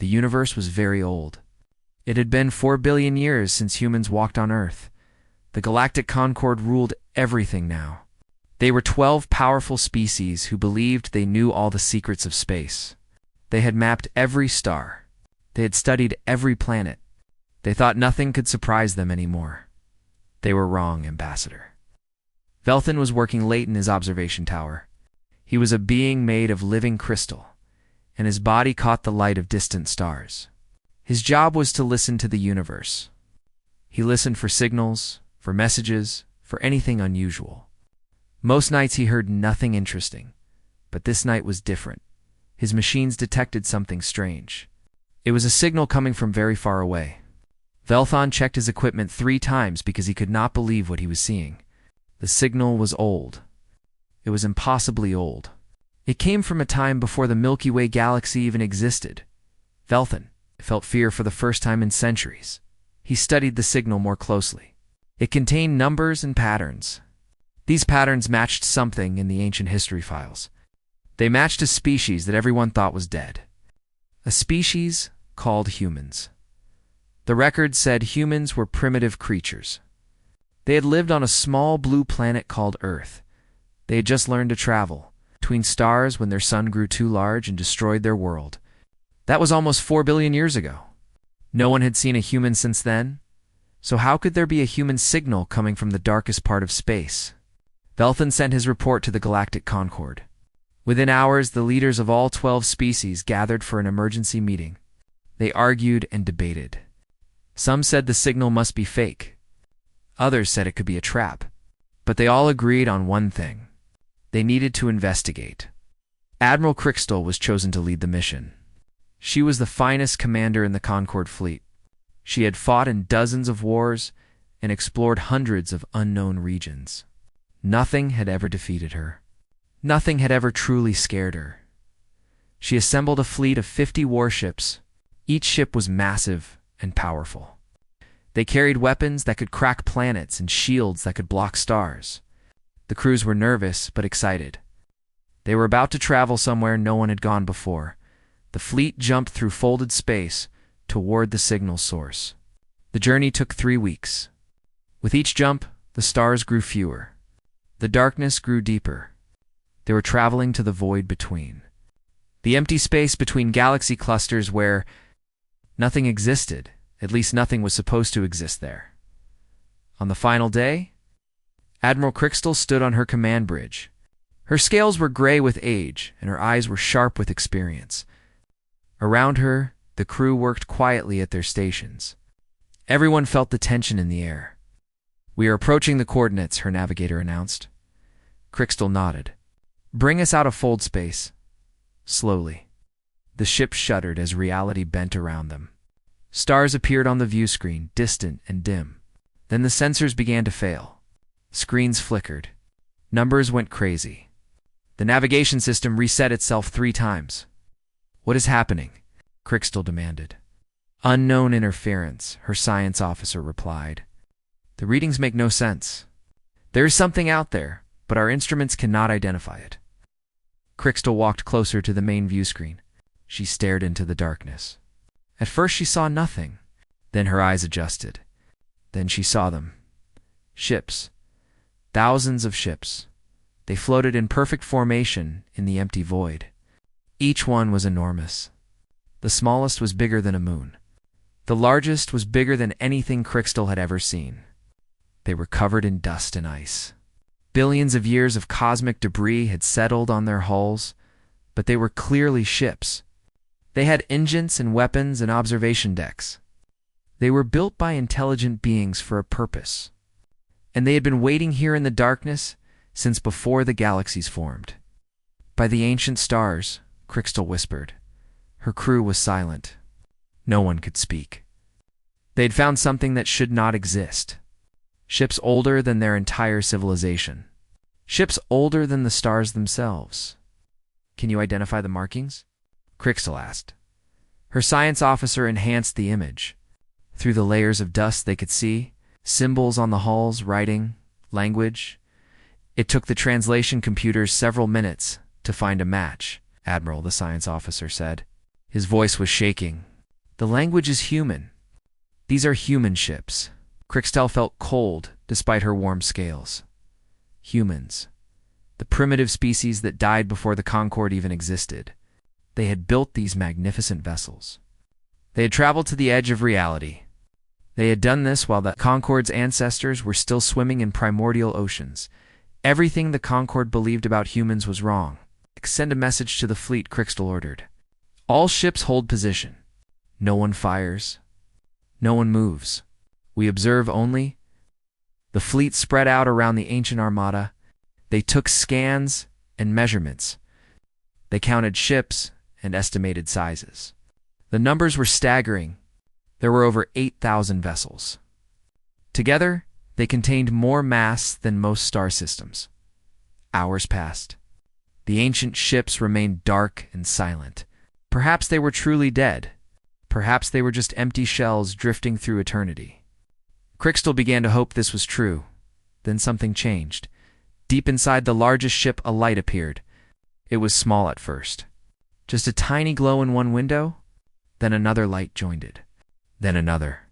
The universe was very old. It had been 4 billion years since humans walked on Earth. The Galactic Concord ruled everything now. They were 12 powerful species who believed they knew all the secrets of space. They had mapped every star. They had studied every planet. They thought nothing could surprise them anymore. They were wrong, Ambassador. Velthan was working late in his observation tower. He was a being made of living crystal, and his body caught the light of distant stars. His job was to listen to the universe. He listened for signals, for messages, for anything unusual. Most nights he heard nothing interesting, but this night was different. His machines detected something strange. It was a signal coming from very far away. Velthan checked his equipment 3 times because he could not believe what he was seeing. The signal was old. It was impossibly old. It came from a time before the Milky Way galaxy even existed. Velthan felt fear for the first time in centuries. He studied the signal more closely. It contained numbers and patterns. These patterns matched something in the ancient history files. They matched a species that everyone thought was dead. A species called humans. The record said humans were primitive creatures. They had lived on a small blue planet called Earth. They had just learned to travel between stars when their sun grew too large and destroyed their world. That was almost 4 billion years ago. No one had seen a human since then. So how could there be a human signal coming from the darkest part of space? Velthan sent his report to the Galactic Concord. Within hours, the leaders of all 12 species gathered for an emergency meeting. They argued and debated. Some said the signal must be fake. Others said it could be a trap. But they all agreed on one thing. They needed to investigate. Admiral Crystal was chosen to lead the mission. She was the finest commander in the Concord fleet. She had fought in dozens of wars and explored hundreds of unknown regions. Nothing had ever defeated her. Nothing had ever truly scared her. She assembled a fleet of 50 warships. Each ship was massive and powerful. They carried weapons that could crack planets and shields that could block stars. The crews were nervous but excited. They were about to travel somewhere no one had gone before. The fleet jumped through folded space toward the signal source. The journey took 3 weeks. With each jump, the stars grew fewer. The darkness grew deeper. They were traveling to the void between. The empty space between galaxy clusters where nothing existed. At least nothing was supposed to exist there. On the final day, Admiral Crystal stood on her command bridge. Her scales were gray with age, and her eyes were sharp with experience. Around her, the crew worked quietly at their stations. Everyone felt the tension in the air. "We are approaching the coordinates," her navigator announced. Crystal nodded. "Bring us out of fold space." Slowly. The ship shuddered as reality bent around them. Stars appeared on the view screen, distant and dim. Then the sensors began to fail. Screens flickered. Numbers went crazy. The navigation system reset itself 3 times. "What is happening?" Crystal demanded. "Unknown interference," her science officer replied. "The readings make no sense. There is something out there, but our instruments cannot identify it." Crystal walked closer to the main view screen. She stared into the darkness. At first she saw nothing. Then her eyes adjusted. Then she saw them. Ships. Thousands of ships. They floated in perfect formation in the empty void. Each one was enormous. The smallest was bigger than a moon. The largest was bigger than anything Crystal had ever seen. They were covered in dust and ice. Billions of years of cosmic debris had settled on their hulls, but they were clearly ships. They had engines and weapons and observation decks. They were built by intelligent beings for a purpose. And they had been waiting here in the darkness since before the galaxies formed. "By the ancient stars," Crystal whispered. Her crew was silent. No one could speak. They had found something that should not exist. Ships older than their entire civilization. Ships older than the stars themselves. "Can you identify the markings?" Crystal asked. Her science officer enhanced the image. Through the layers of dust they could see symbols on the hulls, writing, language. It took the translation computers several minutes to find a match, Admiral, the science officer said. His voice was shaking, The language is human. These are human ships. Crixtel felt cold despite her warm scales. Humans. The primitive species that died before the Concorde even existed. They had built these magnificent vessels. They had traveled to the edge of reality. They had done this while the Concorde's ancestors were still swimming in primordial oceans. Everything the Concorde believed about humans was wrong. Send a message to the fleet, Crixtel ordered. All ships hold position. No one fires. No one moves. We observe only. The fleet spread out around the ancient armada. They took scans and measurements. They counted ships and estimated sizes. The numbers were staggering. There were over 8,000 vessels. Together, they contained more mass than most star systems. Hours passed. The ancient ships remained dark and silent. Perhaps they were truly dead. Perhaps they were just empty shells drifting through eternity. Crixtel began to hope this was true. Then something changed. Deep inside the largest ship, a light appeared. It was small at first. Just a tiny glow in one window. Then another light joined it. Then another.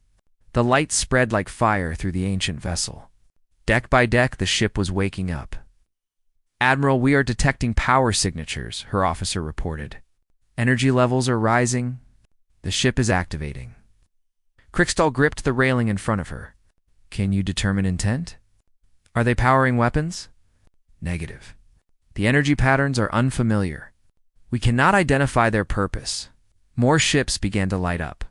The light spread like fire through the ancient vessel. Deck by deck, the ship was waking up. "Admiral, we are detecting power signatures," her officer reported. "Energy levels are rising. The ship is activating." Crixtel gripped the railing in front of her. "Can you determine intent? Are they powering weapons?" "Negative. The energy patterns are unfamiliar. We cannot identify their purpose." More ships began to light up.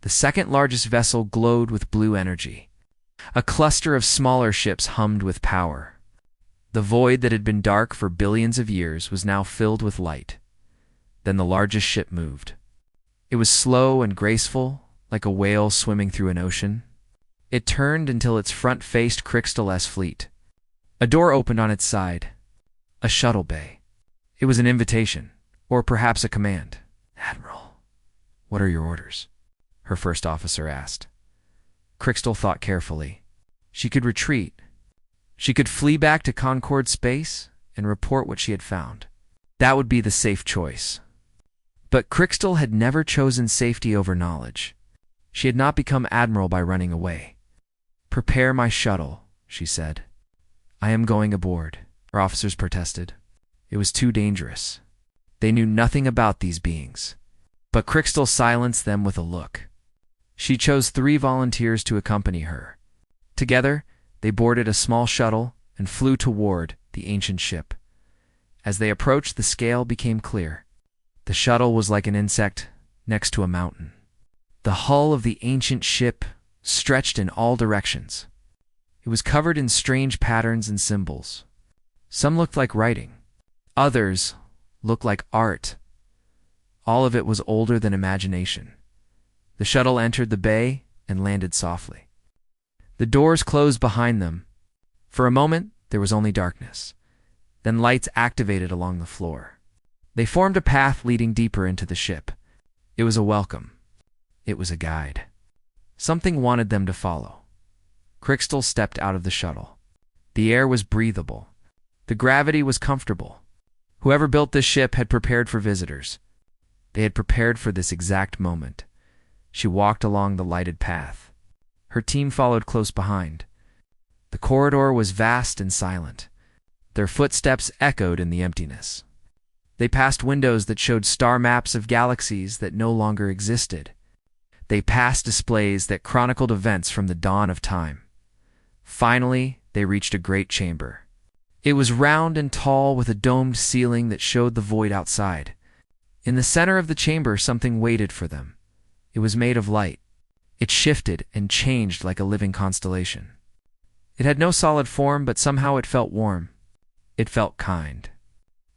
The second largest vessel glowed with blue energy. A cluster of smaller ships hummed with power. The void that had been dark for billions of years was now filled with light. Then the largest ship moved. It was slow and graceful, like a whale swimming through an ocean. It turned until its front faced Crixtel's fleet. A door opened on its side. A shuttle bay. It was an invitation, or perhaps a command. "Admiral, what are your orders?" her first officer asked. Crixtel thought carefully. She could retreat. She could flee back to Concorde space and report what she had found. That would be the safe choice. But Crixtel had never chosen safety over knowledge. She had not become admiral by running away. "Prepare my shuttle," she said. "I am going aboard," her officers protested. It was too dangerous. They knew nothing about these beings. But Crixtel silenced them with a look. She chose 3 volunteers to accompany her. Together, they boarded a small shuttle and flew toward the ancient ship. As they approached, the scale became clear. The shuttle was like an insect next to a mountain. The hull of the ancient ship stretched in all directions. It was covered in strange patterns and symbols. Some looked like writing. Others looked like art. All of it was older than imagination. The shuttle entered the bay and landed softly. The doors closed behind them. For a moment, there was only darkness. Then lights activated along the floor. They formed a path leading deeper into the ship. It was a welcome. It was a guide. Something wanted them to follow. Crixtel stepped out of the shuttle. The air was breathable. The gravity was comfortable. Whoever built this ship had prepared for visitors. They had prepared for this exact moment. She walked along the lighted path. Her team followed close behind. The corridor was vast and silent. Their footsteps echoed in the emptiness. They passed windows that showed star maps of galaxies that no longer existed. They passed displays that chronicled events from the dawn of time. Finally, they reached a great chamber. It was round and tall with a domed ceiling that showed the void outside. In the center of the chamber, something waited for them. It was made of light. It shifted and changed like a living constellation. It had no solid form, but somehow it felt warm. It felt kind.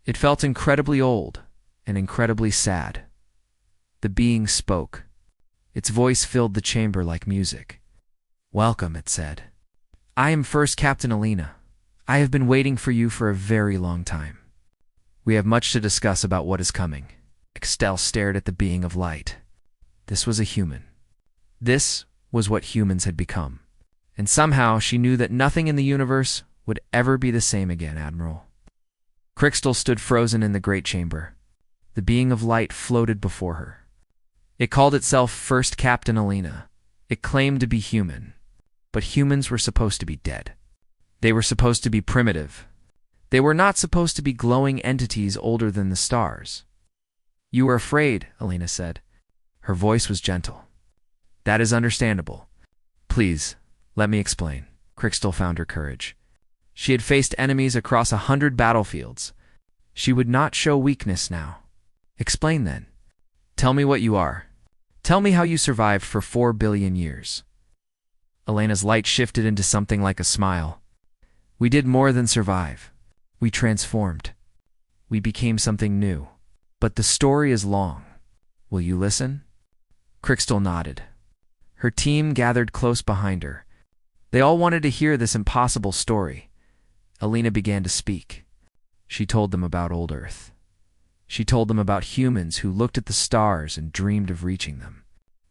It felt incredibly old and incredibly sad. The being spoke. Its voice filled the chamber like music. "Welcome," it said. "I am First Captain Alina. I have been waiting for you for a very long time. We have much to discuss about what is coming." Crixtel stared at the being of light. This was a human. This was what humans had become. And somehow she knew that nothing in the universe would ever be the same again, Admiral. Crixtel stood frozen in the great chamber. The being of light floated before her. It called itself First Captain Alina. It claimed to be human. But humans were supposed to be dead. They were supposed to be primitive. They were not supposed to be glowing entities older than the stars. You were afraid, Alina said. Her voice was gentle. That is understandable. Please, let me explain. Crystal found her courage. She had faced enemies across 100 battlefields. She would not show weakness now. Explain then. Tell me what you are. Tell me how you survived for 4 billion years. Elena's light shifted into something like a smile. We did more than survive. We transformed. We became something new. But the story is long. Will you listen? Crystal nodded. Her team gathered close behind her. They all wanted to hear this impossible story. Alina began to speak. She told them about old Earth. She told them about humans who looked at the stars and dreamed of reaching them.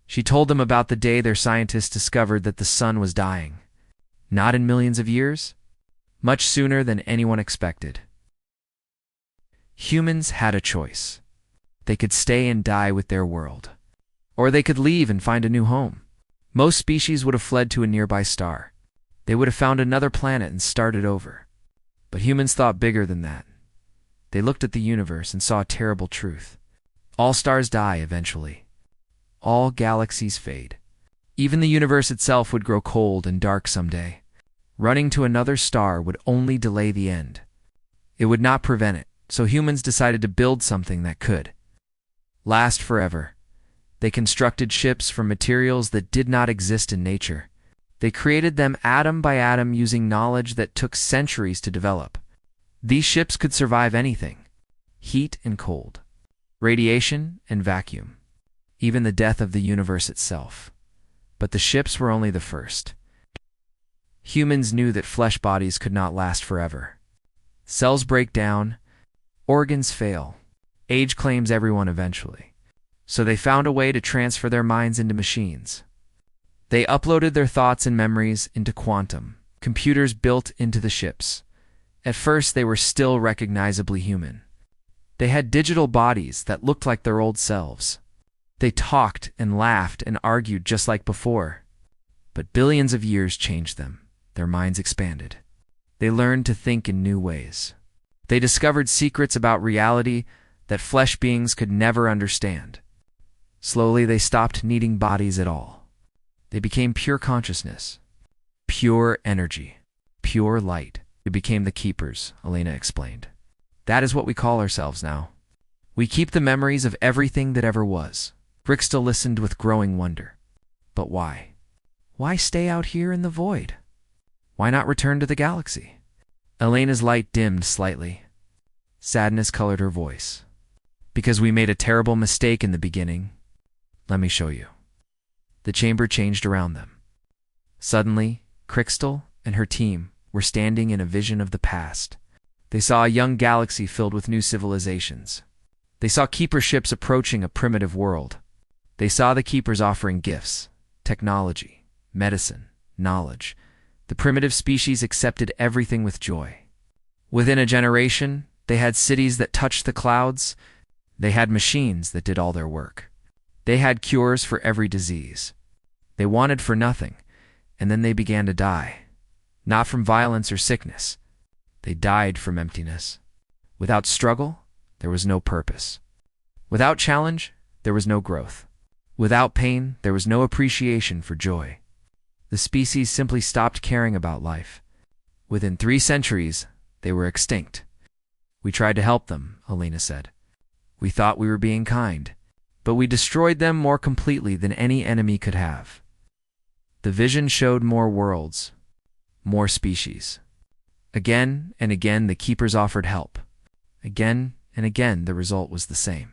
She told them about the day their scientists discovered that the sun was dying. Not in millions of years, much sooner than anyone expected. Humans had a choice. They could stay and die with their world, or they could leave and find a new home. Most species would have fled to a nearby star. They would have found another planet and started over. But humans thought bigger than that. They looked at the universe and saw a terrible truth. All stars die eventually. All galaxies fade. Even the universe itself would grow cold and dark someday. Running to another star would only delay the end. It would not prevent it, so humans decided to build something that could last forever. They constructed ships from materials that did not exist in nature. They created them atom by atom using knowledge that took centuries to develop. These ships could survive anything: heat and cold, radiation and vacuum, even the death of the universe itself. But the ships were only the first. Humans knew that flesh bodies could not last forever. Cells break down, organs fail, age claims everyone eventually. So they found a way to transfer their minds into machines. They uploaded their thoughts and memories into quantum, computers built into the ships. At first, they were still recognizably human. They had digital bodies that looked like their old selves. They talked and laughed and argued just like before. But billions of years changed them. Their minds expanded. They learned to think in new ways. They discovered secrets about reality that flesh beings could never understand. Slowly, they stopped needing bodies at all. They became pure consciousness, pure energy, pure light. We became the keepers, Elena explained. That is what we call ourselves now. We keep the memories of everything that ever was. Brixta listened with growing wonder. But why? Why stay out here in the void? Why not return to the galaxy? Elena's light dimmed slightly. Sadness colored her voice. Because we made a terrible mistake in the beginning. Let me show you. The chamber changed around them. Suddenly, Crystal and her team were standing in a vision of the past. They saw a young galaxy filled with new civilizations. They saw keeper ships approaching a primitive world. They saw the keepers offering gifts, technology, medicine, knowledge. The primitive species accepted everything with joy. Within a generation, they had cities that touched the clouds. They had machines that did all their work. They had cures for every disease. They wanted for nothing, and then they began to die. Not from violence or sickness. They died from emptiness. Without struggle, there was no purpose. Without challenge, there was no growth. Without pain, there was no appreciation for joy. The species simply stopped caring about life. Within 3 centuries, they were extinct. We tried to help them, Elena said. We thought we were being kind, but we destroyed them more completely than any enemy could have. The vision showed more worlds, more species. Again and again, the keepers offered help. Again and again, the result was the same.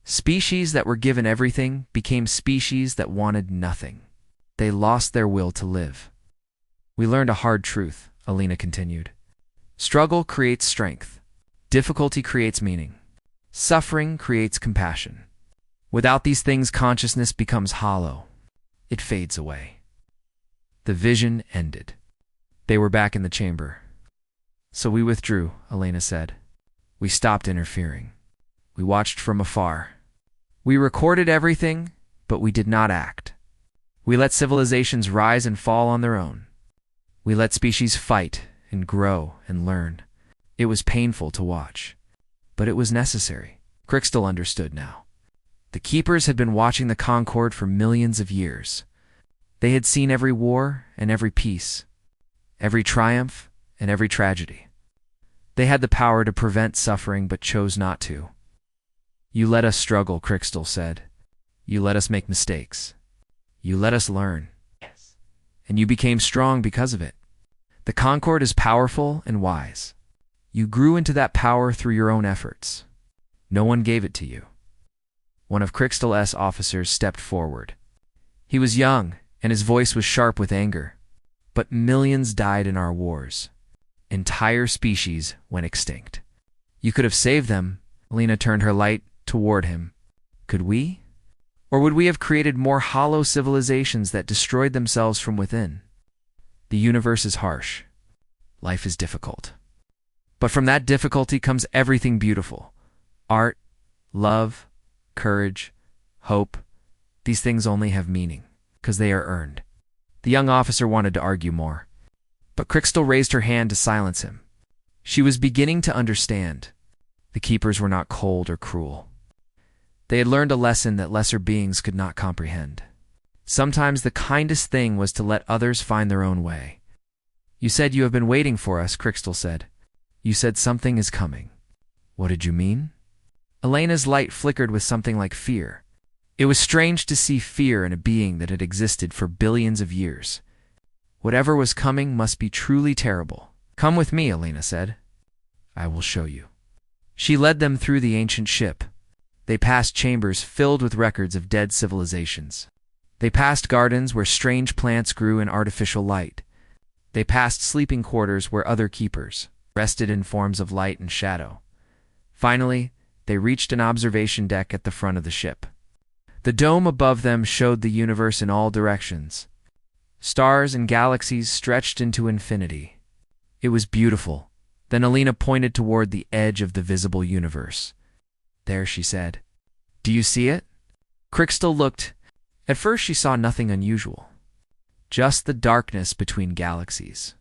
Species that were given everything became species that wanted nothing. They lost their will to live. We learned a hard truth, Alina continued. Struggle creates strength. Difficulty creates meaning. Suffering creates compassion. Without these things, consciousness becomes hollow. It fades away. The vision ended. They were back in the chamber. So we withdrew, Elena said. We stopped interfering. We watched from afar. We recorded everything, but we did not act. We let civilizations rise and fall on their own. We let species fight and grow and learn. It was painful to watch, but it was necessary. Crystal understood now. The Keepers had been watching the Concord for millions of years. They had seen every war and every peace, every triumph and every tragedy. They had the power to prevent suffering but chose not to. You let us struggle, Crystal said. You let us make mistakes. You let us learn. Yes. And you became strong because of it. The Concord is powerful and wise. You grew into that power through your own efforts. No one gave it to you. One of Crystal's officers stepped forward. He was young, and his voice was sharp with anger. But millions died in our wars. Entire species went extinct. You could have saved them. Alina turned her light toward him. Could we? Or would we have created more hollow civilizations that destroyed themselves from within? The universe is harsh. Life is difficult. But from that difficulty comes everything beautiful. Art, love, courage, hope. These things only have meaning because they are earned. The young officer wanted to argue more, but Crystal raised her hand to silence him. She was beginning to understand. The Keepers were not cold or cruel. They had learned a lesson that lesser beings could not comprehend. Sometimes the kindest thing was to let others find their own way. You said you have been waiting for us, Crystal said. You said something is coming. What did you mean? Elena's light flickered with something like fear. It was strange to see fear in a being that had existed for billions of years. Whatever was coming must be truly terrible. Come with me, Elena said. I will show you. She led them through the ancient ship. They passed chambers filled with records of dead civilizations. They passed gardens where strange plants grew in artificial light. They passed sleeping quarters where other Keepers rested in forms of light and shadow. Finally, they reached an observation deck at the front of the ship. The dome above them showed the universe in all directions. Stars and galaxies stretched into infinity. It was beautiful. Then Alina pointed toward the edge of the visible universe. There, she said. Do you see it? Crystal looked. At first she saw nothing unusual. Just the darkness between galaxies.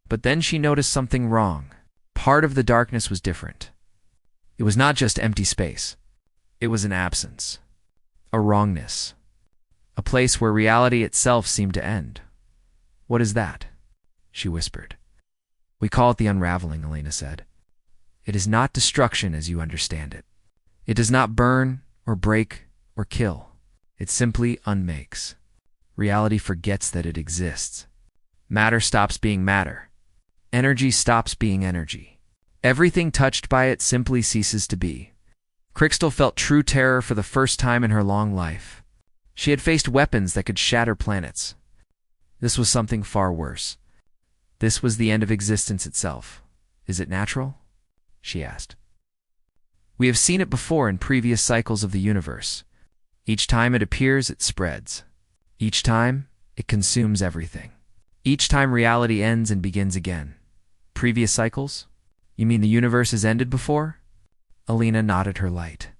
But then she noticed something wrong. Part of the darkness was different. It was not just empty space. It was an absence. A wrongness. A place where reality itself seemed to end. What is that? She whispered. We call it the unraveling, Elena said. It is not destruction as you understand it. It does not burn or break or kill. It simply unmakes. Reality forgets that it exists. Matter stops being matter. Energy stops being energy. Everything touched by it simply ceases to be. Crystal felt true terror for the first time in her long life. She had faced weapons that could shatter planets. This was something far worse. This was the end of existence itself. Is it natural? She asked. We have seen it before in previous cycles of the universe. Each time it appears, it spreads. Each time, it consumes everything. Each time reality ends and begins again. Previous cycles? You mean the universe has ended before? Alina nodded her light.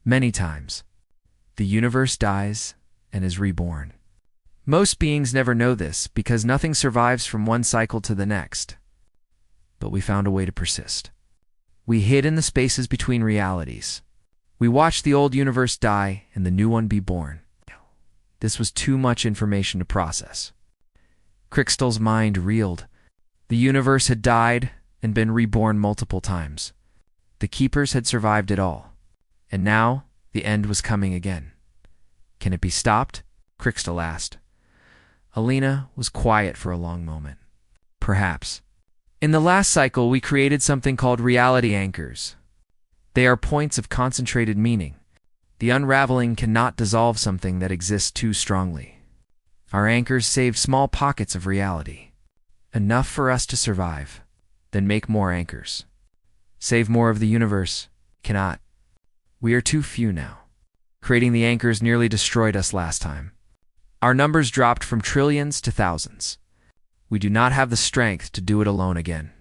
Many times. The universe dies and is reborn. Most beings never know this because nothing survives from one cycle to the next. But we found a way to persist. We hid in the spaces between realities. We watched the old universe die and the new one be born. This was too much information to process. Crystal's mind reeled. The universe had died and been reborn multiple times. The Keepers had survived it all. And now, the end was coming again. Can it be stopped? Crystal asked. Alina was quiet for a long moment. Perhaps. In the last cycle, we created something called reality anchors. They are points of concentrated meaning. The unraveling cannot dissolve something that exists too strongly. Our anchors saved small pockets of reality. Enough for us to survive. Then make more anchors. Save more of the universe. Cannot. We are too few now. Creating the anchors nearly destroyed us last time. Our numbers dropped from trillions to thousands. We do not have the strength to do it alone again.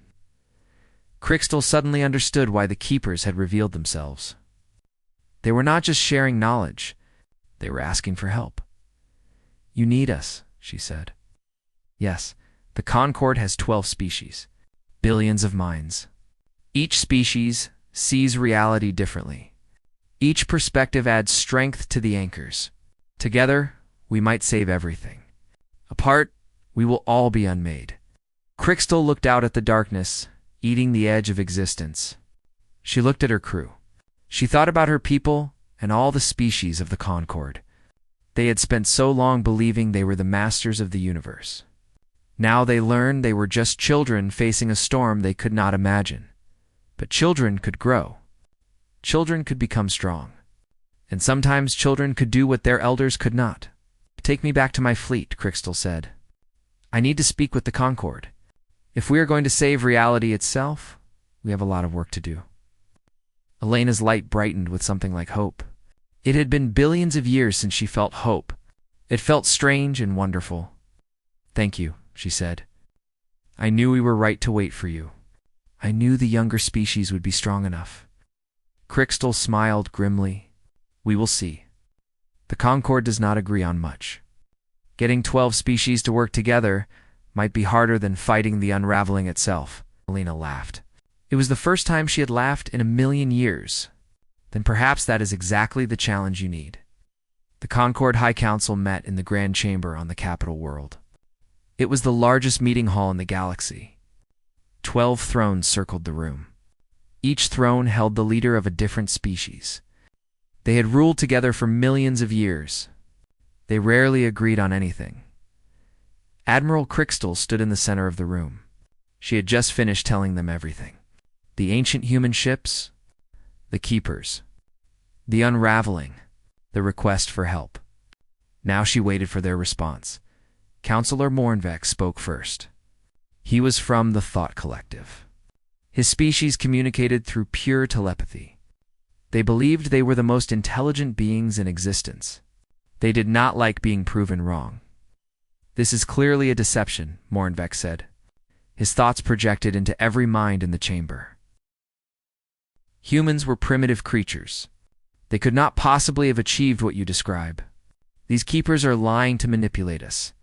Crystal suddenly understood why the Keepers had revealed themselves. They were not just sharing knowledge. They were asking for help. "You need us," she said. "Yes, the Concord has 12 species, billions of minds. Each species sees reality differently. Each perspective adds strength to the anchors. Together, we might save everything. Apart, we will all be unmade." Crystal looked out at the darkness, eating the edge of existence. She looked at her crew. She thought about her people and all the species of the Concord. They had spent so long believing they were the masters of the universe. Now they learned they were just children facing a storm they could not imagine. But children could grow. Children could become strong. And sometimes children could do what their elders could not. "Take me back to my fleet," Crystal said. "I need to speak with the Concord. If we are going to save reality itself, we have a lot of work to do." Elena's light brightened with something like hope. It had been billions of years since she felt hope. It felt strange and wonderful. "Thank you," she said. "I knew we were right to wait for you. I knew the younger species would be strong enough." Crystal smiled grimly. "We will see. The Concord does not agree on much. Getting 12 species to work together might be harder than fighting the unraveling itself." Elena laughed. It was the first time she had laughed in a million years. "Then perhaps that is exactly the challenge you need." The Concord High Council met in the Grand Chamber on the Capital World. It was the largest meeting hall in the galaxy. 12 thrones circled the room. Each throne held the leader of a different species. They had ruled together for millions of years. They rarely agreed on anything. Admiral Crystal stood in the center of the room. She had just finished telling them everything. The ancient human ships, the keepers, the unraveling, the request for help. Now she waited for their response. Counselor Mornvex spoke first. He was from the Thought Collective. His species communicated through pure telepathy. They believed they were the most intelligent beings in existence. They did not like being proven wrong. "This is clearly a deception," Mornvex said. His thoughts projected into every mind in the chamber. "Humans were primitive creatures. They could not possibly have achieved what you describe. These keepers are lying to manipulate us."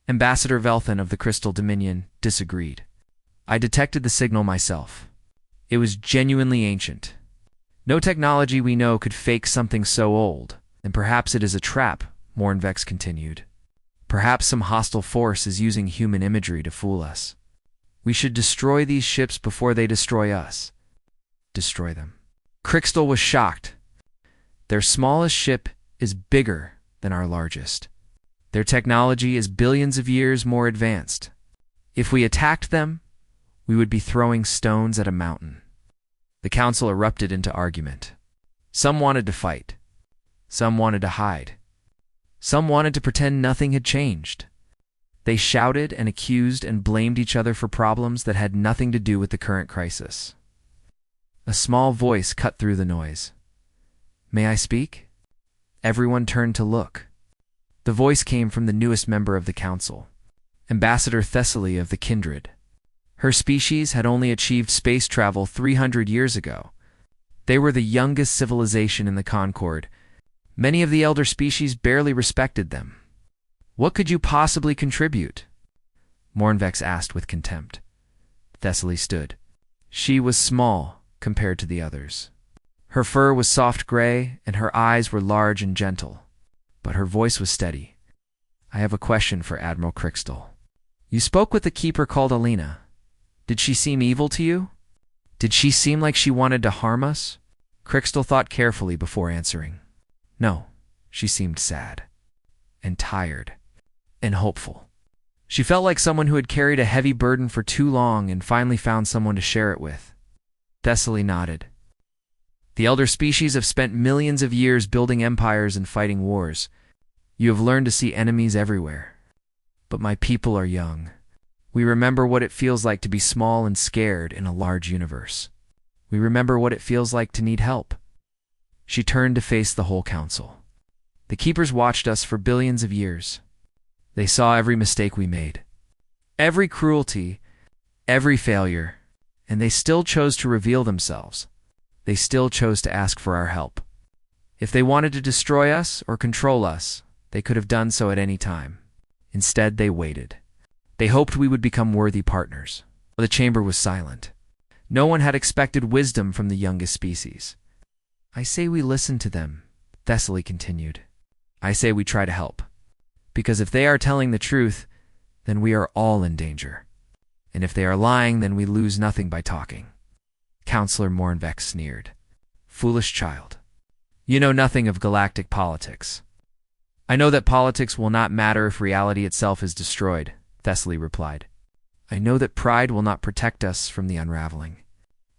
Ambassador Velthan of the Crystal Dominion disagreed. "I detected the signal myself. It was genuinely ancient. No technology we know could fake something so old, and perhaps it is a trap," Mornvex continued. "Perhaps some hostile force is using human imagery to fool us. We should destroy these ships before they destroy us." "Destroy them." Crystal was shocked. "Their smallest ship is bigger than our largest. Their technology is billions of years more advanced. If we attacked them, we would be throwing stones at a mountain." The council erupted into argument. Some wanted to fight. Some wanted to hide. Some wanted to pretend nothing had changed. They shouted and accused and blamed each other for problems that had nothing to do with the current crisis. A small voice cut through the noise. "May I speak?" Everyone turned to look. The voice came from the newest member of the council, Ambassador Thessaly of the Kindred. Her species had only achieved space travel 300 years ago. They were the youngest civilization in the Concord. Many of the elder species barely respected them. "What could you possibly contribute?" Mornvex asked with contempt. Thessaly stood. She was small compared to the others. Her fur was soft gray, and her eyes were large and gentle. But her voice was steady. "I have a question for Admiral Crystal. You spoke with a keeper called Elena. Did she seem evil to you? Did she seem like she wanted to harm us?" Crystal thought carefully before answering. "No, she seemed sad, and tired, and hopeful. She felt like someone who had carried a heavy burden for too long and finally found someone to share it with." Thessaly nodded. "The elder species have spent millions of years building empires and fighting wars. You have learned to see enemies everywhere. But my people are young. We remember what it feels like to be small and scared in a large universe. We remember what it feels like to need help." She turned to face the whole council. "The keepers watched us for billions of years. They saw every mistake we made, every cruelty, every failure, and they still chose to reveal themselves. They still chose to ask for our help. If they wanted to destroy us or control us, they could have done so at any time. Instead, they waited. They hoped we would become worthy partners. The chamber was silent. No one had expected wisdom from the youngest species. I say we listen to them, Thessaly continued. I say we try to help. Because if they are telling the truth, then we are all in danger. And if they are lying, then we lose nothing by talking. Counselor Mornvex sneered. Foolish child. You know nothing of galactic politics. I know that politics will not matter if reality itself is destroyed, Thessaly replied. I know that pride will not protect us from the unraveling.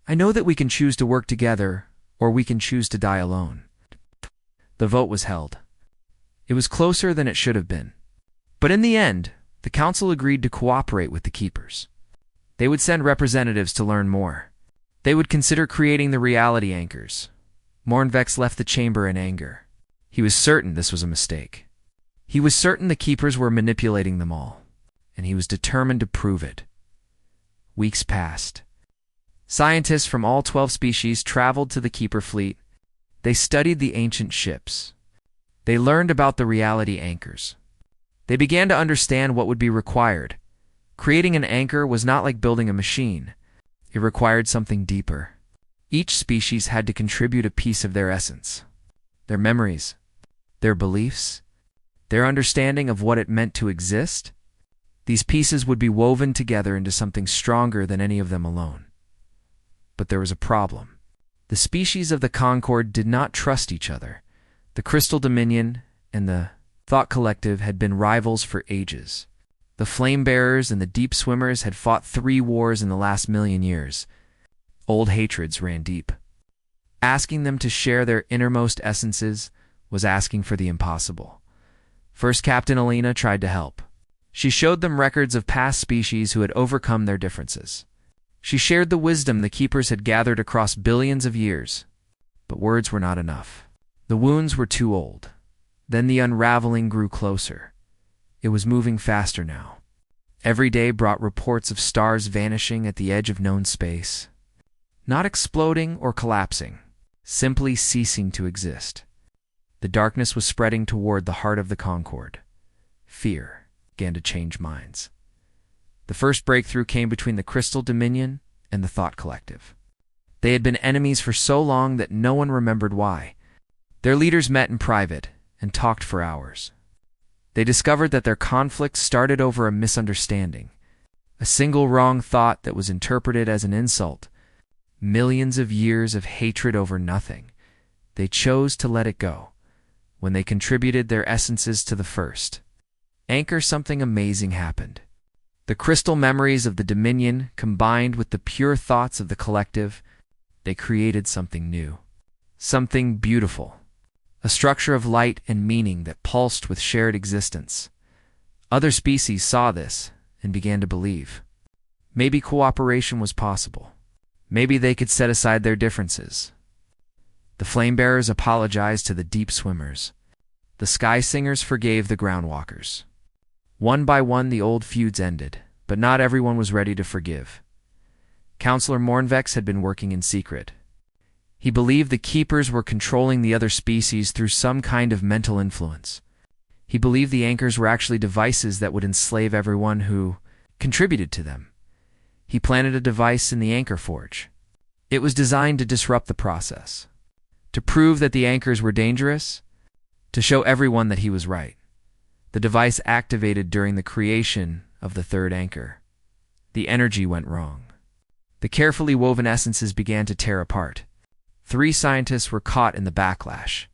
I know that we can choose to work together, or we can choose to die alone. The vote was held. It was closer than it should have been. But in the end, the council agreed to cooperate with the keepers. They would send representatives to learn more. They would consider creating the reality anchors. Mornvex left the chamber in anger. He was certain this was a mistake. He was certain the keepers were manipulating them all, and he was determined to prove it. Weeks passed. Scientists from all 12 species traveled to the keeper fleet. They studied the ancient ships. They learned about the reality anchors. They began to understand what would be required. Creating an anchor was not like building a machine. It required something deeper. Each species had to contribute a piece of their essence, their memories, their beliefs, their understanding of what it meant to exist. These pieces would be woven together into something stronger than any of them alone. But there was a problem. The species of the Concord did not trust each other. The Crystal Dominion and the Thought Collective had been rivals for ages. The Flame Bearers and the Deep Swimmers had fought 3 wars in the last 1,000,000 years. Old hatreds ran deep. Asking them to share their innermost essences was asking for the impossible. First Captain Alina tried to help. She showed them records of past species who had overcome their differences. She shared the wisdom the keepers had gathered across billions of years. But words were not enough. The wounds were too old. Then the unraveling grew closer. It was moving faster now. Every day brought reports of stars vanishing at the edge of known space. Not exploding or collapsing, simply ceasing to exist. The darkness was spreading toward the heart of the Concord. Fear began to change minds. The first breakthrough came between the Crystal Dominion and the Thought Collective. They had been enemies for so long that no one remembered why. Their leaders met in private and talked for hours. They discovered that their conflict started over a misunderstanding, a single wrong thought that was interpreted as an insult. Millions of years of hatred over nothing. They chose to let it go. When they contributed their essences to the first anchor, something amazing happened. The crystal memories of the Dominion combined with the pure thoughts of the collective. They created something new, something beautiful, a structure of light and meaning that pulsed with shared existence. Other species saw this and began to believe. Maybe cooperation was possible. Maybe they could set aside their differences. The Flame Bearers apologized to the Deep Swimmers. The Sky Singers forgave the Groundwalkers. One by one the old feuds ended, but not everyone was ready to forgive. Counselor Mornvex had been working in secret. He believed the Keepers were controlling the other species through some kind of mental influence. He believed the anchors were actually devices that would enslave everyone who contributed to them. He planted a device in the Anchor Forge. It was designed to disrupt the process, to prove that the anchors were dangerous, to show everyone that he was right. The device activated during the creation of the third anchor. The energy went wrong. The carefully woven essences began to tear apart. 3 scientists were caught in the backlash.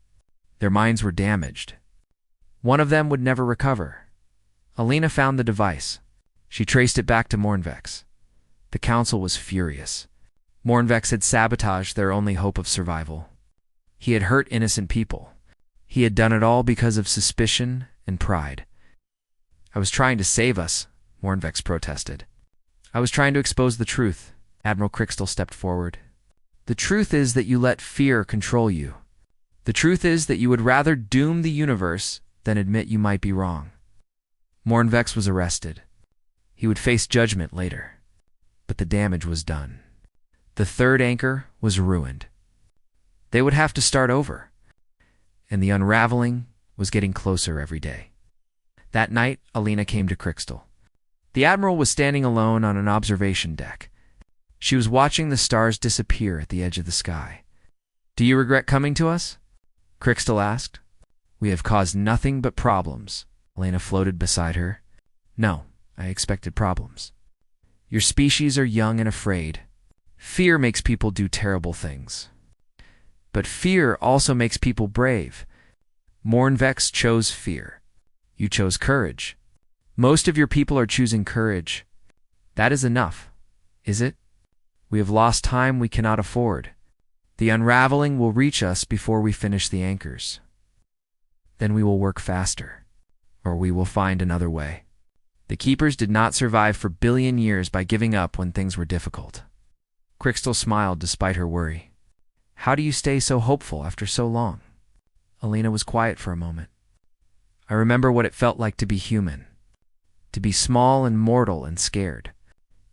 Their minds were damaged. One of them would never recover. Alina found the device. She traced it back to Mornvex. The council was furious. Mornvex had sabotaged their only hope of survival. He had hurt innocent people. He had done it all because of suspicion and pride. I was trying to save us, Mornvex protested. I was trying to expose the truth. Admiral Crystal stepped forward. The truth is that you let fear control you. The truth is that you would rather doom the universe than admit you might be wrong. Mornvex was arrested. He would face judgment later. But the damage was done. The third anchor was ruined. They would have to start over. and the unraveling was getting closer every day. That night, Alina came to Crystal. The Admiral was standing alone on an observation deck. She was watching the stars disappear at the edge of the sky. "Do you regret coming to us?" Crystal asked. "We have caused nothing but problems." Alina floated beside her. "No, I expected problems. Your species are young and afraid. Fear makes people do terrible things. But fear also makes people brave. Mornvex chose fear. You chose courage. Most of your people are choosing courage. That is enough, is it? We have lost time we cannot afford. The unraveling will reach us before we finish the anchors. Then we will work faster, or we will find another way." The keepers did not survive for billion years by giving up when things were difficult. Crystal smiled despite her worry. "How do you stay so hopeful after so long?" Alina was quiet for a moment. "I remember what it felt like to be human, to be small and mortal and scared.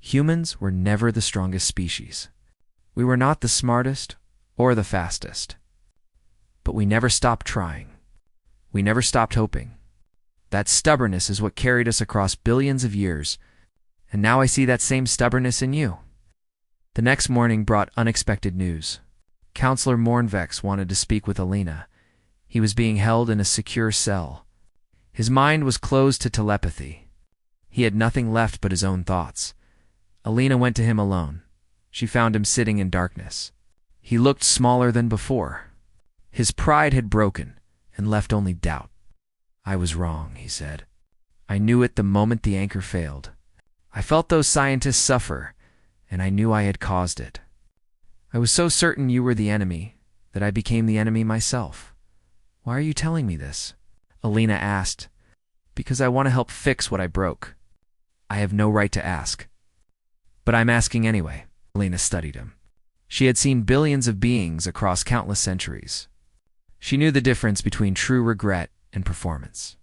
Humans were never the strongest species. We were not the smartest or the fastest. But we never stopped trying. We never stopped hoping. That stubbornness is what carried us across billions of years, and now I see that same stubbornness in you." The next morning brought unexpected news. Counselor Mornvex wanted to speak with Alina. He was being held in a secure cell. His mind was closed to telepathy. He had nothing left but his own thoughts. Alina went to him alone. She found him sitting in darkness. He looked smaller than before. His pride had broken and left only doubt. "I was wrong," he said. "I knew it the moment the anchor failed. I felt those scientists suffer, and I knew I had caused it. I was so certain you were the enemy that I became the enemy myself." "Why are you telling me this?" Alina asked. "Because I want to help fix what I broke." "I have no right to ask." "But I'm asking anyway." Alina studied him. She had seen billions of beings across countless centuries. She knew the difference between true regret and performance.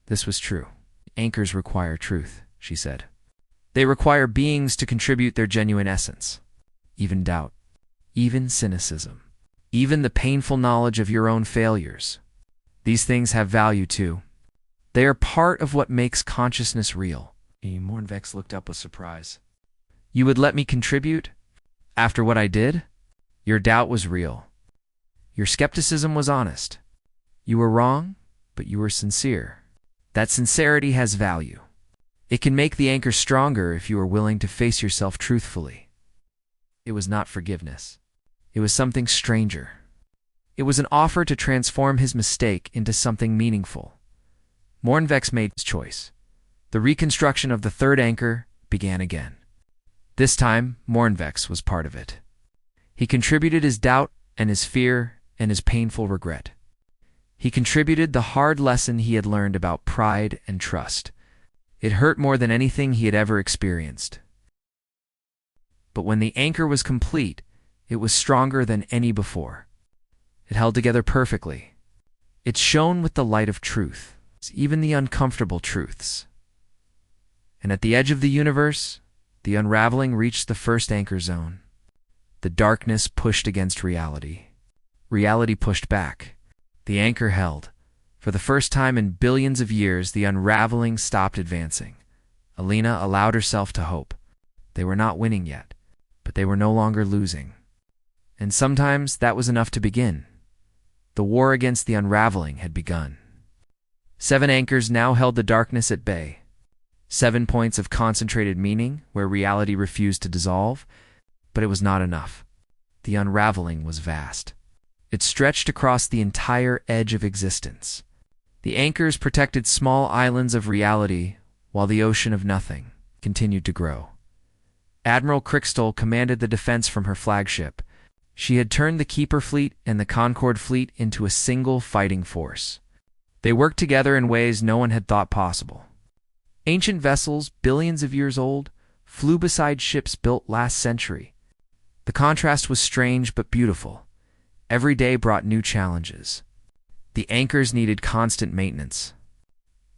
This was true. "Anchors require truth," she said. "They require beings to contribute their genuine essence. Even doubt. Even cynicism. Even the painful knowledge of your own failures. These things have value too. They are part of what makes consciousness real." Mornvex looked up with surprise. "You would let me contribute? After what I did? Your doubt was real. Your skepticism was honest. You were wrong, but you were sincere. That sincerity has value. It can make the anchor stronger if you are willing to face yourself truthfully." It was not forgiveness. It was something stranger. It was an offer to transform his mistake into something meaningful. Mornvex made his choice. The reconstruction of the third anchor began again. This time, Mornvex was part of it. He contributed his doubt and his fear and his painful regret. He contributed the hard lesson he had learned about pride and trust. It hurt more than anything he had ever experienced. But when the anchor was complete, it was stronger than any before. It held together perfectly. It shone with the light of truth, even the uncomfortable truths. And at the edge of the universe, the unraveling reached the first anchor zone. The darkness pushed against reality. Reality pushed back. The anchor held. For the first time in billions of years, the unraveling stopped advancing. Alina allowed herself to hope. They were not winning yet, but they were no longer losing. And sometimes that was enough to begin. The war against the unraveling had begun. 7 anchors now held the darkness at bay. 7 points of concentrated meaning where reality refused to dissolve, but it was not enough. The unraveling was vast. It stretched across the entire edge of existence. The anchors protected small islands of reality, while the ocean of nothing continued to grow. Admiral Crystal commanded the defense from her flagship. She had turned the Keeper fleet and the Concord fleet into a single fighting force. They worked together in ways no one had thought possible. Ancient vessels, billions of years old, flew beside ships built last century. The contrast was strange but beautiful. Every day brought new challenges. The anchors needed constant maintenance.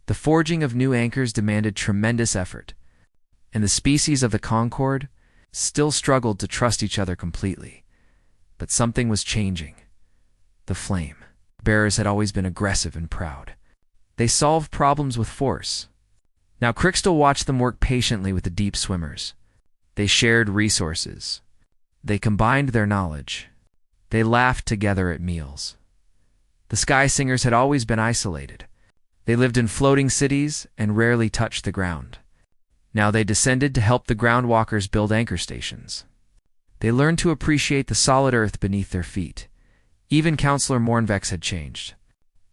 The forging of new anchors demanded tremendous effort, and the species of the Concord still struggled to trust each other completely. But something was changing. The flame. Bearers had always been aggressive and proud. They solved problems with force. Now Crystal watched them work patiently with the deep swimmers. They shared resources. They combined their knowledge. They laughed together at meals. The Sky Singers had always been isolated. They lived in floating cities and rarely touched the ground. Now they descended to help the groundwalkers build anchor stations. They learned to appreciate the solid earth beneath their feet. Even Counselor Mornvex had changed.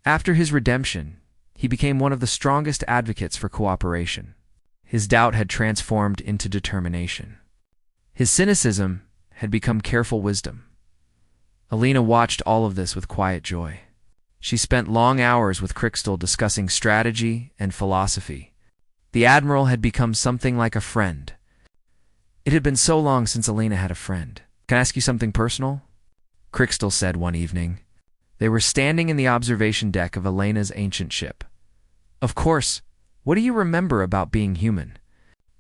After his redemption, he became one of the strongest advocates for cooperation. His doubt had transformed into determination. His cynicism had become careful wisdom. Alina watched all of this with quiet joy. She spent long hours with Crystal discussing strategy and philosophy. The Admiral had become something like a friend. It had been so long since Alina had a friend. "Can I ask you something personal?" Crystal said one evening. They were standing in the observation deck of Elena's ancient ship. "Of course. What do you remember about being human?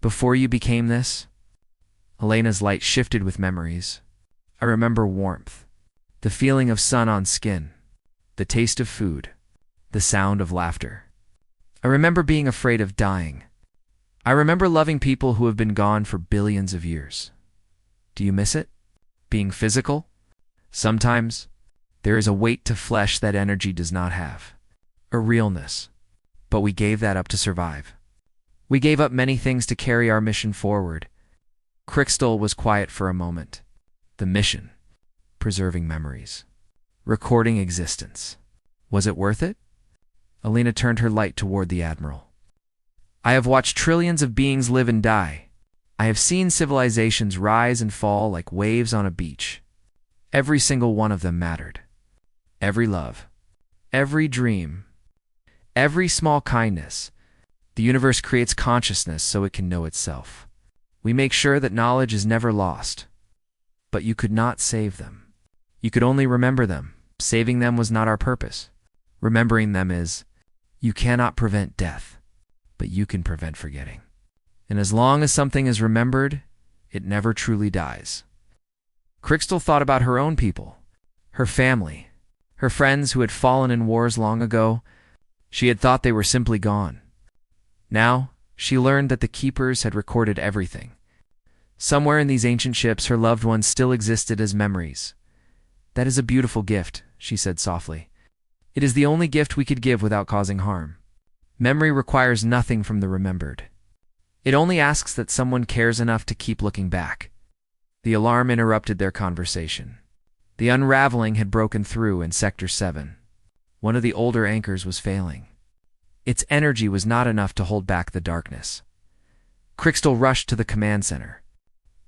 Before you became this?" Elena's light shifted with memories. "I remember warmth, the feeling of sun on skin, the taste of food, the sound of laughter. I remember being afraid of dying. I remember loving people who have been gone for billions of years. Do you miss it? Being physical? Sometimes there is a weight to flesh that energy does not have, a realness. But we gave that up to survive. We gave up many things to carry our mission forward." Crystal was quiet for a moment. The mission, preserving memories, recording existence. Was it worth it? Alina turned her light toward the Admiral. "I have watched trillions of beings live and die. I have seen civilizations rise and fall like waves on a beach. Every single one of them mattered. Every love, every dream, every small kindness. The universe creates consciousness so it can know itself. We make sure that knowledge is never lost. But you could not save them. You could only remember them. Saving them was not our purpose. Remembering them is, you cannot prevent death, but you can prevent forgetting. And as long as something is remembered, it never truly dies." Crystal thought about her own people, her family, her friends who had fallen in wars long ago. She had thought they were simply gone. Now, she learned that the Keepers had recorded everything. Somewhere in these ancient ships, her loved ones still existed as memories. "That is a beautiful gift," she said softly. "It is the only gift we could give without causing harm. Memory requires nothing from the remembered. It only asks that someone cares enough to keep looking back." The alarm interrupted their conversation. The unraveling had broken through in Sector 7. One of the older anchors was failing. Its energy was not enough to hold back the darkness. Crystal rushed to the command center.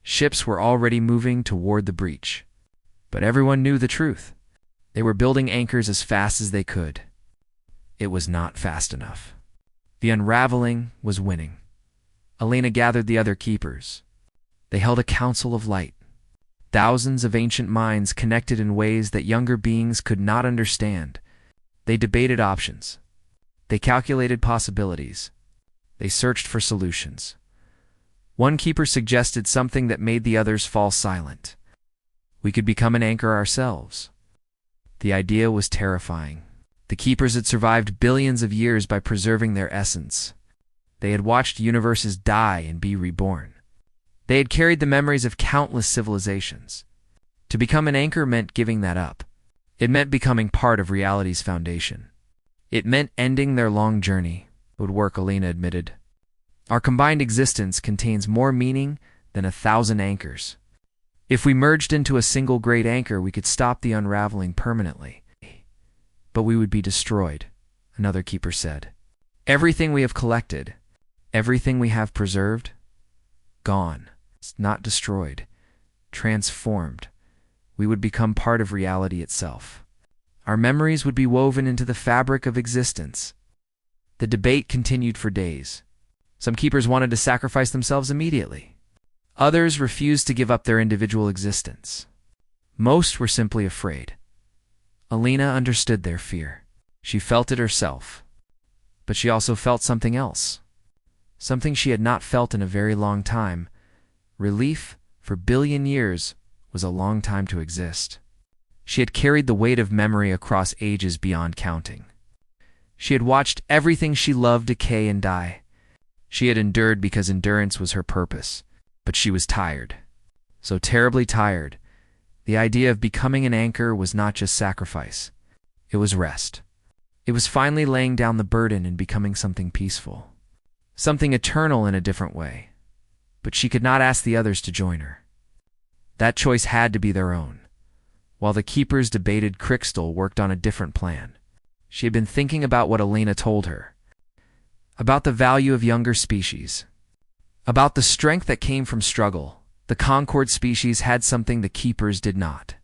Ships were already moving toward the breach. But everyone knew the truth. They were building anchors as fast as they could. It was not fast enough. The unraveling was winning. Alina gathered the other Keepers. They held a council of light. Thousands of ancient minds connected in ways that younger beings could not understand. They debated options. They calculated possibilities. They searched for solutions. One Keeper suggested something that made the others fall silent. We could become an anchor ourselves. The idea was terrifying. The Keepers had survived billions of years by preserving their essence. They had watched universes die and be reborn. They had carried the memories of countless civilizations. To become an anchor meant giving that up. It meant becoming part of reality's foundation. It meant ending their long journey. It would work, Alina admitted. Our combined existence contains more meaning than 1,000 anchors. If we merged into a single great anchor, we could stop the unraveling permanently. But we would be destroyed, another Keeper said. Everything we have collected, everything we have preserved, gone. It's not destroyed, transformed. We would become part of reality itself. Our memories would be woven into the fabric of existence. The debate continued for days. Some Keepers wanted to sacrifice themselves immediately. Others refused to give up their individual existence. Most were simply afraid. Alina understood their fear. She felt it herself. But she also felt something else. Something she had not felt in a very long time. Relief, for billion years, was a long time to exist. She had carried the weight of memory across ages beyond counting. She had watched everything she loved decay and die. She had endured because endurance was her purpose, but she was tired. So terribly tired. The idea of becoming an anchor was not just sacrifice. It was rest. It was finally laying down the burden and becoming something peaceful. Something eternal in a different way. But she could not ask the others to join her. That choice had to be their own. While the keepers debated, Crystal worked on a different plan. She had been thinking about what Elena told her. About the value of younger species. About the strength that came from struggle. The Concord species had something the keepers did not.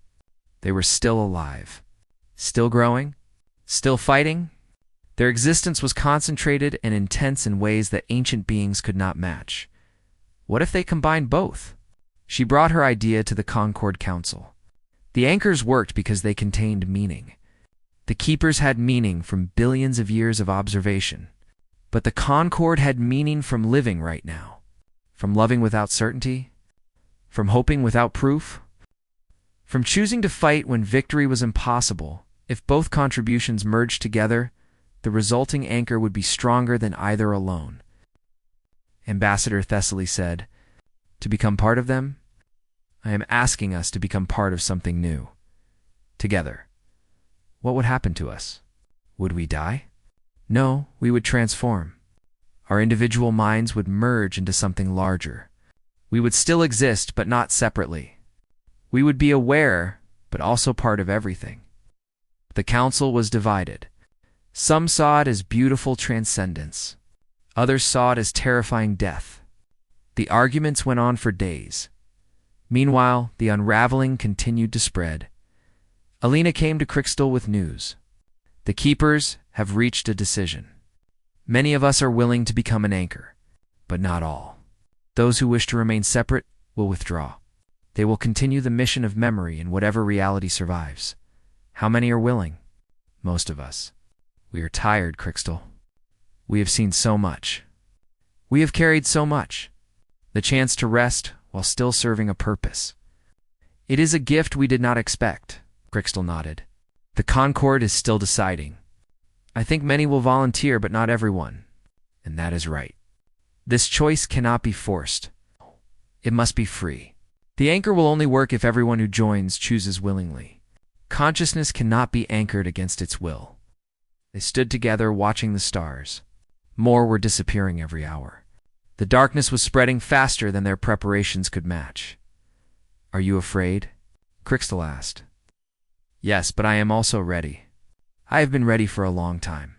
They were still alive. Still growing. Still fighting. Their existence was concentrated and intense in ways that ancient beings could not match. What if they combined both? She brought her idea to the Concord Council. The anchors worked because they contained meaning. The keepers had meaning from billions of years of observation. But the Concord had meaning from living right now. From loving without certainty. From hoping without proof. From choosing to fight when victory was impossible. If both contributions merged together, the resulting anchor would be stronger than either alone. Ambassador Thessaly said, "To become part of them, I am asking us to become part of something new. Together. What would happen to us? Would we die? No, we would transform. Our individual minds would merge into something larger. We would still exist, but not separately. We would be aware, but also part of everything." The council was divided. Some saw it as beautiful transcendence. Others saw it as terrifying death. The arguments went on for days. Meanwhile, the unraveling continued to spread. Alina came to Crystal with news. The keepers have reached a decision. Many of us are willing to become an anchor, but not all. Those who wish to remain separate will withdraw. They will continue the mission of memory in whatever reality survives. How many are willing? Most of us. We are tired, Crystal. We have seen so much. We have carried so much. The chance to rest while still serving a purpose. It is a gift we did not expect, Crystal nodded. The Concord is still deciding. I think many will volunteer, but not everyone. And that is right. This choice cannot be forced. It must be free. The anchor will only work if everyone who joins chooses willingly. Consciousness cannot be anchored against its will. They stood together, watching the stars. More were disappearing every hour. The darkness was spreading faster than their preparations could match. "Are you afraid?" Crystal asked. "Yes, but I am also ready. I have been ready for a long time.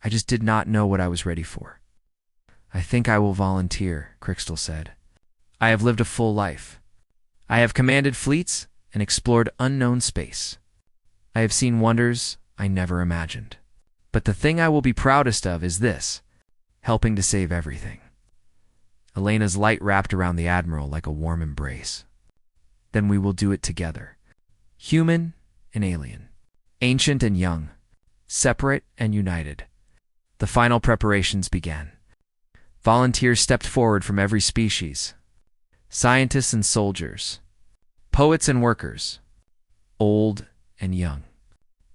I just did not know what I was ready for." "I think I will volunteer," Crystal said. "I have lived a full life. I have commanded fleets and explored unknown space. I have seen wonders I never imagined. But the thing I will be proudest of is this, helping to save everything." Elena's light wrapped around the Admiral like a warm embrace. "Then we will do it together. Human and alien. Ancient and young. Separate and united." The final preparations began. Volunteers stepped forward from every species. Scientists and soldiers. Poets and workers. Old and young.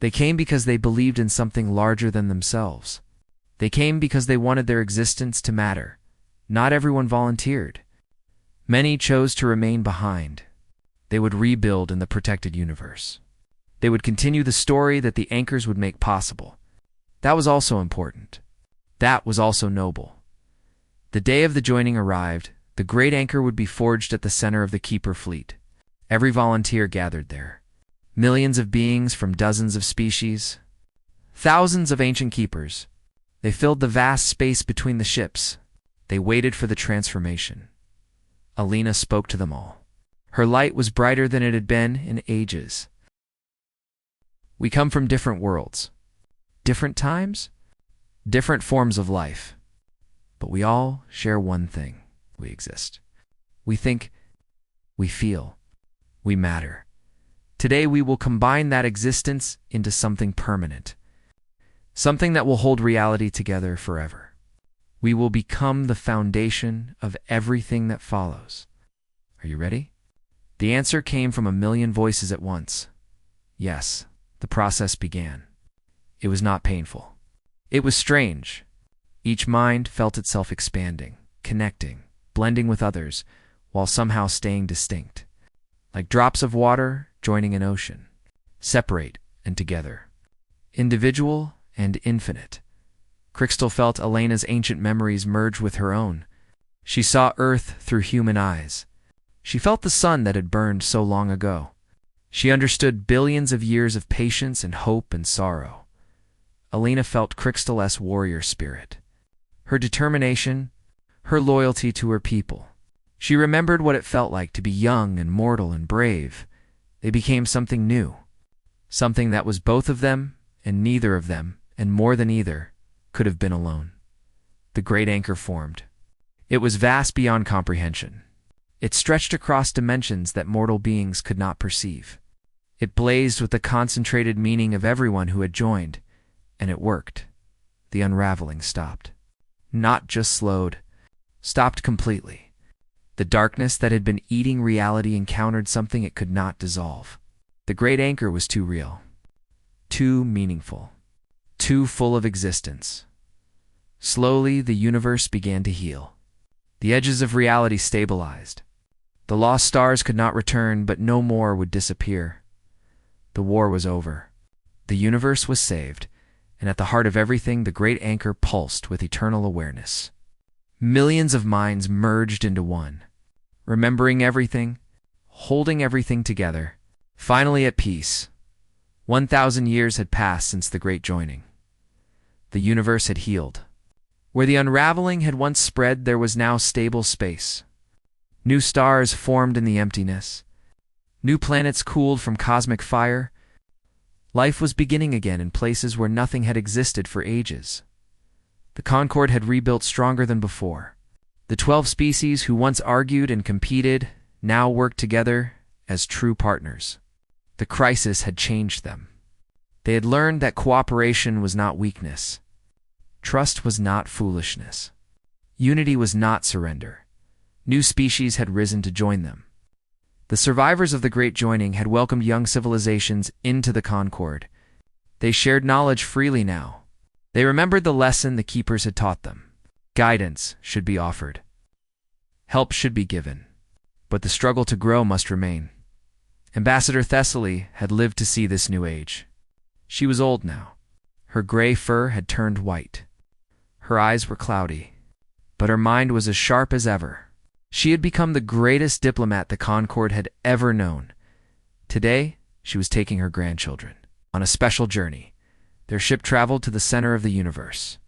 They came because they believed in something larger than themselves. They came because they wanted their existence to matter. Not everyone volunteered. Many chose to remain behind. They would rebuild in the protected universe. They would continue the story that the anchors would make possible. That was also important. That was also noble. The day of the joining arrived. The great anchor would be forged at the center of the Keeper fleet. Every volunteer gathered there. Millions of beings from dozens of species. Thousands of ancient keepers. They filled the vast space between the ships. They waited for the transformation. Alina spoke to them all. Her light was brighter than it had been in ages. "We come from different worlds. Different times. Different forms of life. But we all share one thing. We exist. We think. We feel. We matter. Today we will combine that existence into something permanent. Something that will hold reality together forever. We will become the foundation of everything that follows. Are you ready?" The answer came from a million voices at once. Yes, the process began. It was not painful. It was strange. Each mind felt itself expanding, connecting, blending with others, while somehow staying distinct. Like drops of water joining an ocean, separate and together. Individual and infinite. Crystal felt Elena's ancient memories merge with her own. She saw Earth through human eyes. She felt the sun that had burned so long ago. She understood billions of years of patience and hope and sorrow. Elena felt Crystal's warrior spirit. Her determination, her loyalty to her people. She remembered what it felt like to be young and mortal and brave. They became something new. Something that was both of them and neither of them, and more than either, could have been alone. The great anchor formed. It was vast beyond comprehension. It stretched across dimensions that mortal beings could not perceive. It blazed with the concentrated meaning of everyone who had joined, and it worked. The unraveling stopped. Not just slowed, stopped completely. The darkness that had been eating reality encountered something it could not dissolve. The great anchor was too real, too meaningful, too full of existence. Slowly, the universe began to heal. The edges of reality stabilized. The lost stars could not return, but no more would disappear. The war was over. The universe was saved, and at the heart of everything, the great anchor pulsed with eternal awareness. Millions of minds merged into one, remembering everything, holding everything together, finally at peace. 1,000 years had passed since the great joining. The universe had healed. Where the unraveling had once spread, there was now stable space. New stars formed in the emptiness. New planets cooled from cosmic fire. Life was beginning again in places where nothing had existed for ages. The Concord had rebuilt stronger than before. The 12 species who once argued and competed now worked together as true partners. The crisis had changed them. They had learned that cooperation was not weakness. Trust was not foolishness. Unity was not surrender. New species had risen to join them. The survivors of the Great Joining had welcomed young civilizations into the Concord. They shared knowledge freely now. They remembered the lesson the keepers had taught them. Guidance should be offered. Help should be given. But the struggle to grow must remain. Ambassador Thessaly had lived to see this new age. She was old now. Her gray fur had turned white. Her eyes were cloudy, but her mind was as sharp as ever. She had become the greatest diplomat the Concord had ever known. Today, she was taking her grandchildren on a special journey. Their ship traveled to the center of the universe.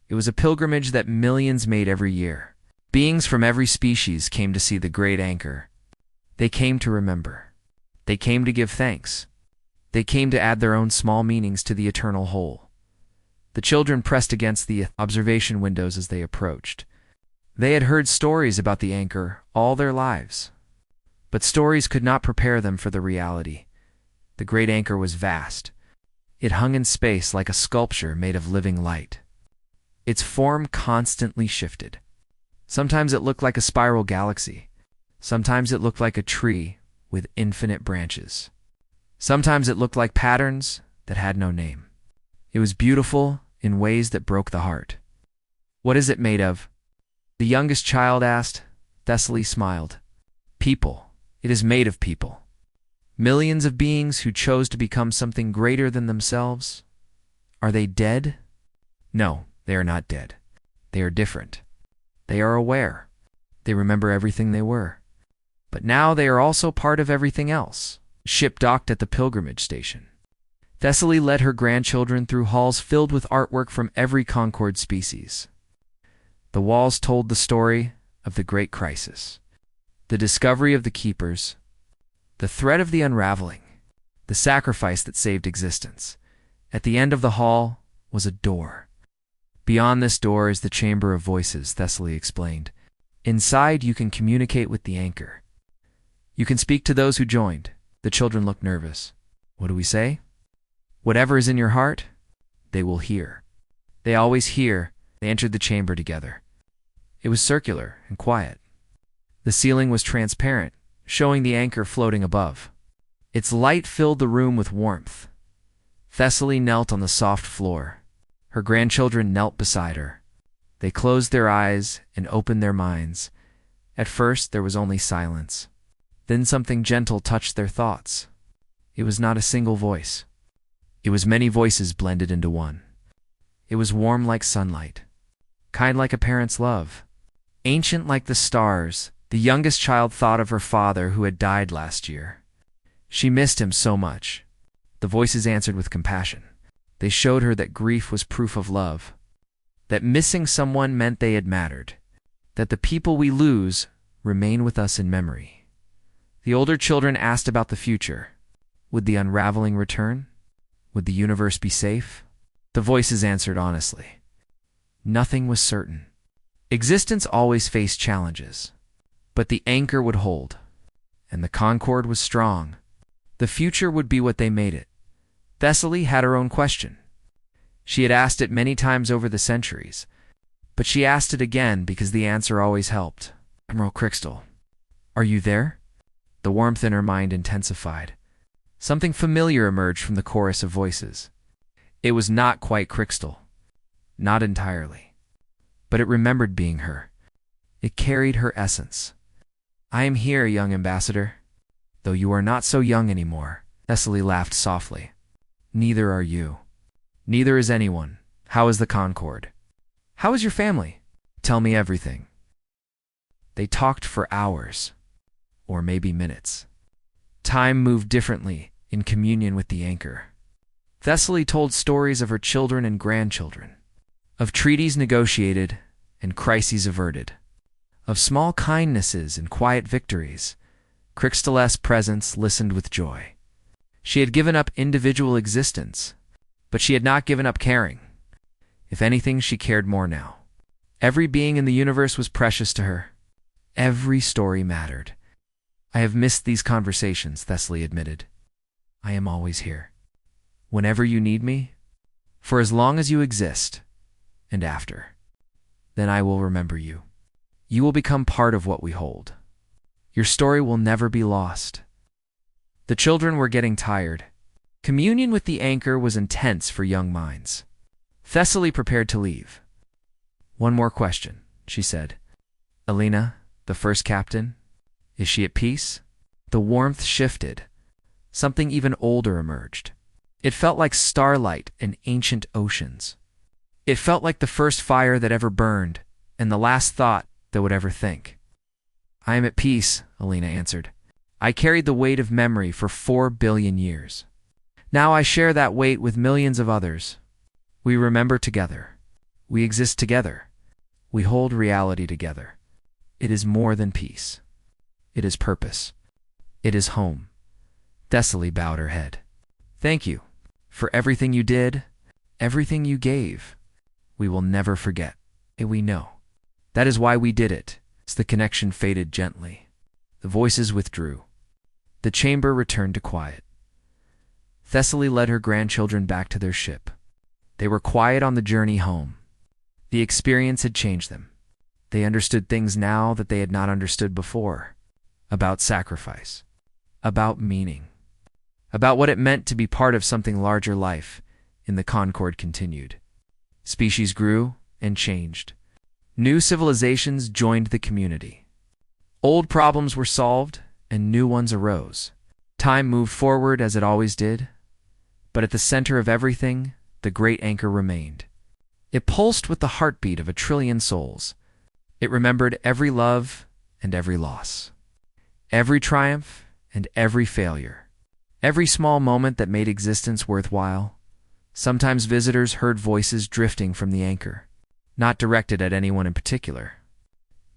It was a pilgrimage that millions made every year. Beings from every species came to see the great anchor. They came to remember. They came to give thanks. They came to add their own small meanings to the eternal whole. The children pressed against the observation windows as they approached. They had heard stories about the anchor all their lives, but stories could not prepare them for the reality. The great anchor was vast. It hung in space like a sculpture made of living light. Its form constantly shifted. Sometimes it looked like a spiral galaxy. Sometimes it looked like a tree with infinite branches. Sometimes it looked like patterns that had no name. It was beautiful in ways that broke the heart. "What is it made of?" the youngest child asked. Thessaly smiled. "People. It is made of people. Millions of beings who chose to become something greater than themselves. Are they dead?" "No, they are not dead. They are different. They are aware. They remember everything they were. But now they are also part of everything else." The ship docked at the pilgrimage station. Thessaly led her grandchildren through halls filled with artwork from every Concord species. The walls told the story of the Great Crisis, the discovery of the Keepers, the threat of the unraveling, the sacrifice that saved existence. At the end of the hall was a door. "Beyond this door is the Chamber of Voices," Thessaly explained. "Inside you can communicate with the anchor. You can speak to those who joined." The children looked nervous. "What do we say?" "Whatever is in your heart, they will hear." They always hear. They entered the chamber together. It was circular and quiet. The ceiling was transparent, showing the anchor floating above. Its light filled the room with warmth. Thessaly knelt on the soft floor. Her grandchildren knelt beside her. They closed their eyes and opened their minds. At first, there was only silence. Then something gentle touched their thoughts. It was not a single voice. It was many voices blended into one. It was warm like sunlight, kind like a parent's love, ancient like the stars. The youngest child thought of her father who had died last year. She missed him so much. The voices answered with compassion. They showed her that grief was proof of love, that missing someone meant they had mattered, that the people we lose remain with us in memory. The older children asked about the future. Would the unraveling return? Would the universe be safe? The voices answered honestly. Nothing was certain. Existence always faced challenges, but the anchor would hold, and the concord was strong. The future would be what they made it. Thessaly had her own question. She had asked it many times over the centuries, but she asked it again because the answer always helped. Admiral Crystal, are you there? The warmth in her mind intensified. Something familiar emerged from the chorus of voices. It was not quite Crystal. Not entirely. But it remembered being her. It carried her essence. I am here, young ambassador. Though you are not so young anymore. Thessaly laughed softly. Neither are you. Neither is anyone. How is the Concord? How is your family? Tell me everything. They talked for hours, or maybe minutes. Time moved differently in communion with the anchor. Thessaly told stories of her children and grandchildren, of treaties negotiated and crises averted, of small kindnesses and quiet victories. Crystal's presence listened with joy. She had given up individual existence, but she had not given up caring. If anything, she cared more now. Every being in the universe was precious to her. Every story mattered. I have missed these conversations, Thessaly admitted. I am always here. Whenever you need me, for as long as you exist, and after, then I will remember you. You will become part of what we hold. Your story will never be lost. The children were getting tired. Communion with the anchor was intense for young minds. Thessaly prepared to leave. One more question, she said. Alina, the first captain, is she at peace? The warmth shifted. Something even older emerged. It felt like starlight and ancient oceans. It felt like the first fire that ever burned, and the last thought that would ever think. I am at peace, Alina answered. I carried the weight of memory for 4 billion years. Now I share that weight with millions of others. We remember together. We exist together. We hold reality together. It is more than peace. It is purpose. It is home. Thessaly bowed her head. Thank you for everything you did, everything you gave. We will never forget. We know. That is why we did it. As the connection faded gently, the voices withdrew. The chamber returned to quiet. Thessaly led her grandchildren back to their ship. They were quiet on the journey home. The experience had changed them. They understood things now that they had not understood before. About sacrifice. About meaning. About what it meant to be part of something larger. Life in the Concord continued. Species grew and changed. New civilizations joined the community. Old problems were solved and new ones arose. Time moved forward as it always did, but at the center of everything, the great anchor remained. It pulsed with the heartbeat of 1 trillion souls. It remembered every love and every loss, every triumph and every failure, every small moment that made existence worthwhile. Sometimes visitors heard voices drifting from the anchor, not directed at anyone in particular,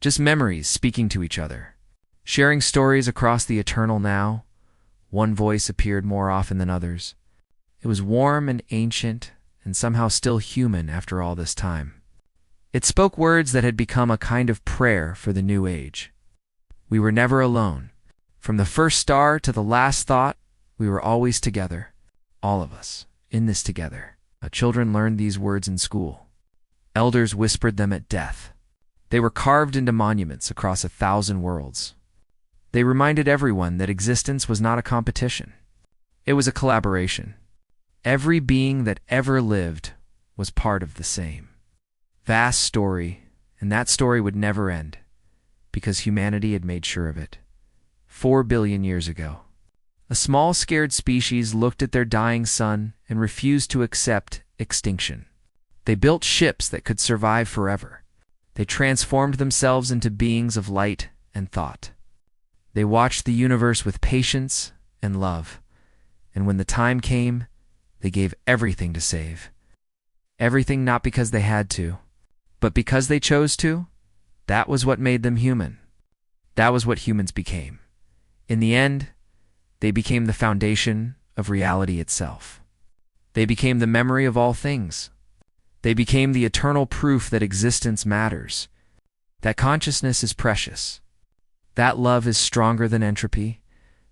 just memories speaking to each other, sharing stories across the eternal now. One voice appeared more often than others. It was warm and ancient, and somehow still human after all this time. It spoke words that had become a kind of prayer for the new age. We were never alone. From the first star to the last thought, we were always together, all of us, in this together. Children learned these words in school. Elders whispered them at death. They were carved into monuments across 1,000 worlds. They reminded everyone that existence was not a competition. It was a collaboration. Every being that ever lived was part of the same vast story, and that story would never end, because humanity had made sure of it. 4 billion years ago, a small scared species looked at their dying sun and refused to accept extinction. They built ships that could survive forever. They transformed themselves into beings of light and thought. They watched the universe with patience and love, and when the time came, they gave everything to save. Everything not because they had to, but because they chose to. That was what made them human. That was what humans became. In the end, they became the foundation of reality itself. They became the memory of all things. They became the eternal proof that existence matters, that consciousness is precious, that love is stronger than entropy.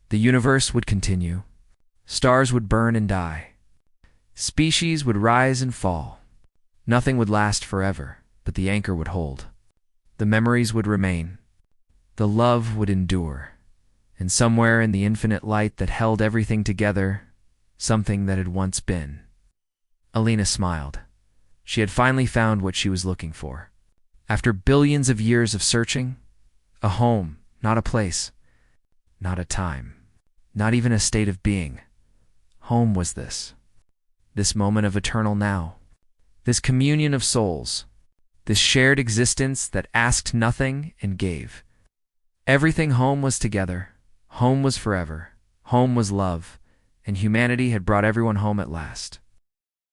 The universe would continue. Stars would burn and die. Species would rise and fall. Nothing would last forever, but the anchor would hold. The memories would remain. The love would endure. And somewhere in the infinite light that held everything together, something that had once been. Alina smiled. She had finally found what she was looking for. After billions of years of searching, a home, not a place, not a time, not even a state of being. Home was this moment of eternal now, this communion of souls, this shared existence that asked nothing and gave. Everything home was together, home was forever, home was love, and humanity had brought everyone home at last.